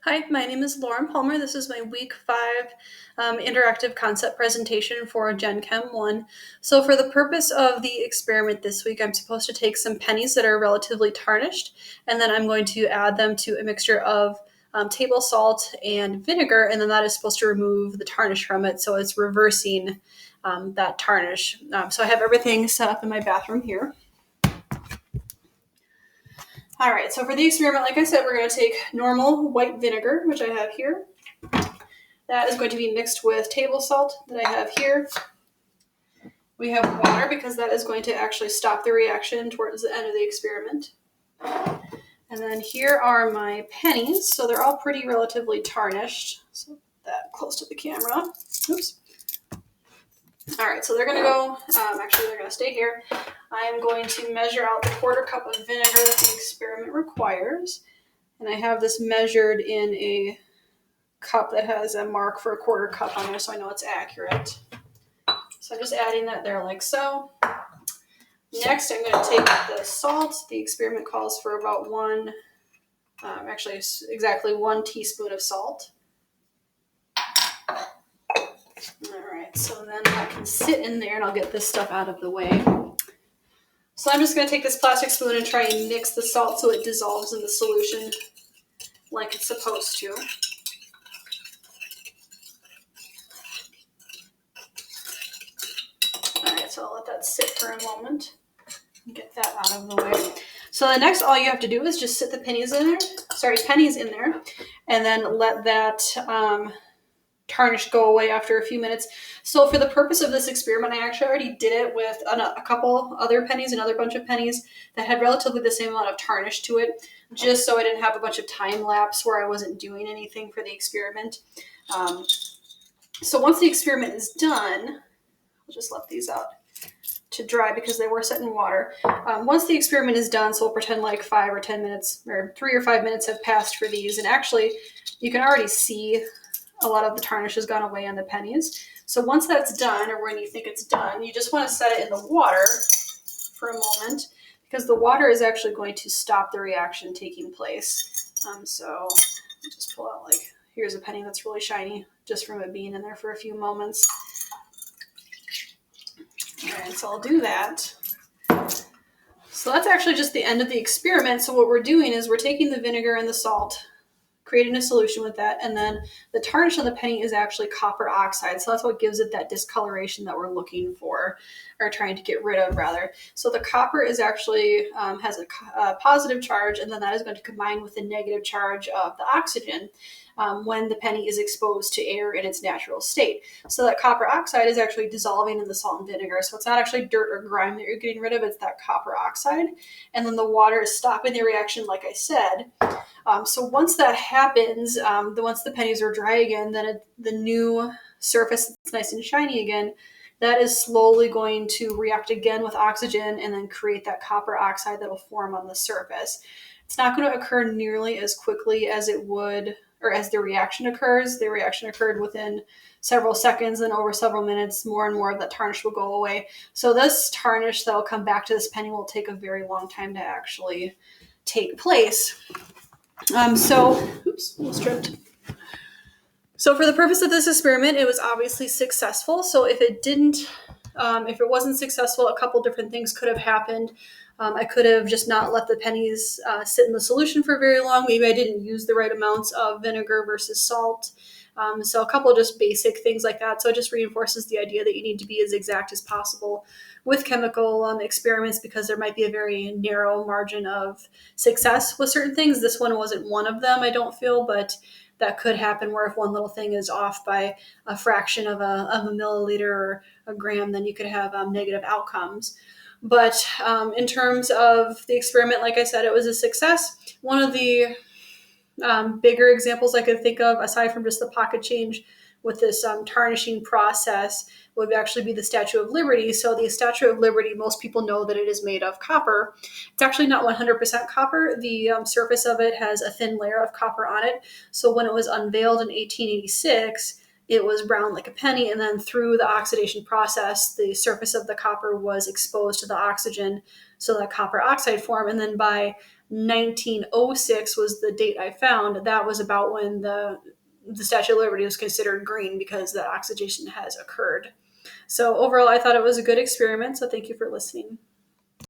Hi, my name is Lauren Palmer. This is my week 5 interactive concept presentation for Gen Chem 1. So for the purpose of the experiment this week, I'm supposed to take some pennies that are relatively tarnished, and then I'm going to add them to a mixture of table salt and vinegar, and then that is supposed to remove the tarnish from it, so it's reversing that tarnish. So I have everything set up in my bathroom here. All right, so for the experiment, like I said, we're going to take normal white vinegar, which I have here. That is going to be mixed with table salt that I have here. We have water because that is going to actually stop the reaction towards the end of the experiment. And then here are my pennies. So they're all pretty relatively tarnished. So that close to the camera. Oops. All right, so they're going to go, actually they're going to stay here. I am going to measure out the 1/4 cup of vinegar that the experiment requires. And I have this measured in a cup that has a mark for a 1/4 cup on there, so I know it's accurate. So I'm just adding that there like so. Next, I'm going to take the salt. The experiment calls for about exactly 1 teaspoon of salt. All right, so then that can sit in there and I'll get this stuff out of the way. So I'm just going to take this plastic spoon and try and mix the salt so it dissolves in the solution like it's supposed to. All right, so I'll let that sit for a moment and get that out of the way. So the next, all you have to do is just sit the pennies in there, and then let that tarnish go away after a few minutes. So for the purpose of this experiment, I actually already did it with a couple other pennies, another bunch of pennies that had relatively the same amount of tarnish to it, just so I didn't have a bunch of time lapse where I wasn't doing anything for the experiment. So once the experiment is done, I'll just let these out to dry because they were set in water. Once the experiment is done, so we'll pretend like 5 or 10 minutes or 3 or 5 minutes have passed for these, and actually you can already see a lot of the tarnish has gone away on the pennies. So once that's done, or when you think it's done, you just want to set it in the water for a moment because the water is actually going to stop the reaction taking place. So just pull out, like, here's a penny that's really shiny just from it being in there for a few moments. All right, so I'll do that. So that's actually just the end of the experiment. So what we're doing is we're taking the vinegar and the salt, creating a solution with that, and then the tarnish on the penny is actually copper oxide. So that's what gives it that discoloration that we're looking for, or trying to get rid of, rather. So the copper is actually has a positive charge, and then that is going to combine with the negative charge of the oxygen when the penny is exposed to air in its natural state. So that copper oxide is actually dissolving in the salt and vinegar. So it's not actually dirt or grime that you're getting rid of, it's that copper oxide. And then the water is stopping the reaction, like I said. So once that happens, once the pennies are dry again, then the new surface is nice and shiny again. That is slowly going to react again with oxygen and then create that copper oxide that will form on the surface. It's not going to occur nearly as quickly as it would, or as the reaction occurs. The reaction occurred within several seconds, and over several minutes, more and more of that tarnish will go away. So this tarnish that will come back to this penny will take a very long time to actually take place. Oops, almost tripped. So for the purpose of this experiment, it was obviously successful. So if it wasn't successful, a couple different things could have happened. I could have just not let the pennies sit in the solution for very long. Maybe I didn't use the right amounts of vinegar versus salt. So a couple just basic things like that. So it just reinforces the idea that you need to be as exact as possible with chemical experiments, because there might be a very narrow margin of success with certain things. This one wasn't one of them, I don't feel, but that could happen where if one little thing is off by a fraction of a milliliter or a gram, then you could have negative outcomes. But in terms of the experiment, like I said, it was a success. One of the bigger examples I could think of, aside from just the pocket change with this tarnishing process, would actually be the Statue of Liberty. So the Statue of Liberty, most people know that it is made of copper. It's actually not 100% copper. The surface of it has a thin layer of copper on it. So when it was unveiled in 1886, it was brown like a penny, and then through the oxidation process, the surface of the copper was exposed to the oxygen, so that copper oxide formed. And then by 1906 was the date I found. That was about when the Statue of Liberty was considered green because the oxidation has occurred. So overall, I thought it was a good experiment. So thank you for listening.